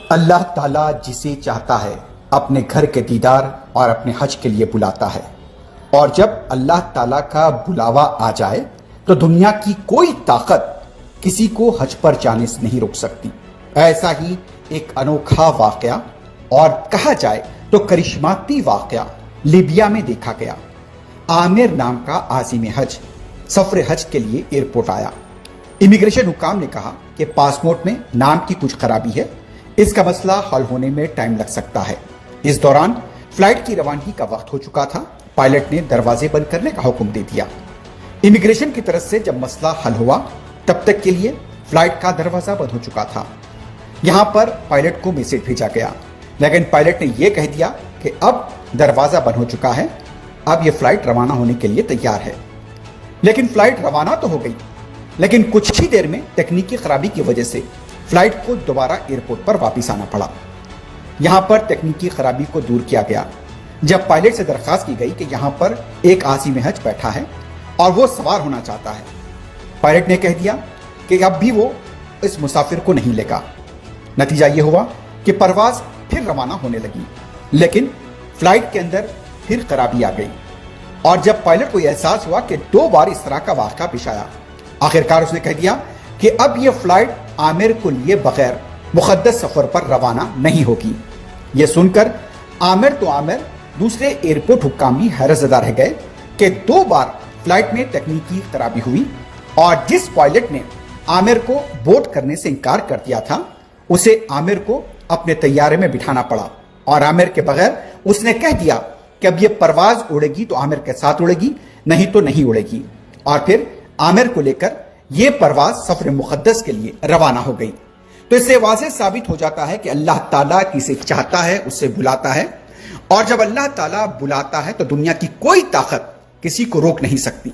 اللہ تعالیٰ جسے چاہتا ہے اپنے گھر کے دیدار اور اپنے حج کے لیے بلاتا ہے، اور جب اللہ تعالیٰ کا بلاوا آ جائے تو دنیا کی کوئی طاقت کسی کو حج پر جانے سے نہیں روک سکتی۔ ایسا ہی ایک انوکھا واقعہ اور کہا جائے تو کرشماتی واقعہ لیبیا میں دیکھا گیا۔ عامر نام کا عازم حج سفر حج کے لیے ایئرپورٹ آیا۔ امیگریشن حکام نے کہا کہ پاسپورٹ میں نام کی کچھ خرابی ہے، اس کا مسئلہ حل ہونے میں ٹائم لگ سکتا ہے۔ اس دوران فلائٹ کی روانگی کا وقت ہو چکا تھا۔ پائلٹ نے دروازے بند کرنے کا حکم دے دیا۔ امیگریشن کی طرف سے جب مسئلہ حل ہوا تب تک کے لیے فلائٹ کا دروازہ بند ہو چکا تھا۔ یہاں پر پائلٹ کو میسج بھیجا گیا، لیکن پائلٹ نے یہ کہہ دیا کہ اب دروازہ بند ہو چکا ہے، اب یہ فلائٹ روانہ ہونے کے لیے تیار ہے۔ لیکن فلائٹ روانہ تو ہو گئی، لیکن کچھ ہی دیر میں تکنیکی خرابی کی وجہ سے فلائٹ کو دوبارہ ایئرپورٹ پر واپس آنا پڑا۔ یہاں پر تکنیکی خرابی کو دور کیا گیا جب پائلٹ سے درخواست کی گئی کہ یہاں پر ایک عازم حج بیٹھا ہے اور وہ سوار ہونا چاہتا ہے۔ پائلٹ نے کہہ دیا کہ اب بھی وہ اس مسافر کو نہیں لے گا۔ نتیجہ یہ ہوا کہ پرواز پھر روانہ ہونے لگی، لیکن فلائٹ کے اندر پھر خرابی آ گئی، اور جب پائلٹ کو یہ احساس ہوا کہ 2 بار اس طرح کا واقعہ پیش آیا، آخرکار اس نے کہہ دیا کہ اب یہ فلائٹ عامر کو لیے بغیر مقدس سفر پر روانہ نہیں ہوگی۔ یہ سن کر عامر دوسرے ایئرپورٹ حکام بھی حیرت زدہ رہ گئے کہ 2 بار فلائٹ میں تکنیکی خرابی ہوئی، اور جس پائلٹ نے عامر کو بورڈ کرنے سے انکار کر دیا تھا اسے عامر کو اپنے طیارے میں بٹھانا پڑا، اور عامر کے بغیر اس نے کہہ دیا کہ اب یہ پرواز اڑے گی تو عامر کے ساتھ اڑے گی، نہیں تو نہیں اڑے گی، اور پھر عامر کو لے کر یہ پرواز سفر مقدس کے لیے روانہ ہو گئی۔ تو اس سے واضح ثابت ہو جاتا ہے کہ اللہ تعالیٰ کسے چاہتا ہے اسے بلاتا ہے، اور جب اللہ تعالیٰ بلاتا ہے تو دنیا کی کوئی طاقت کسی کو روک نہیں سکتی۔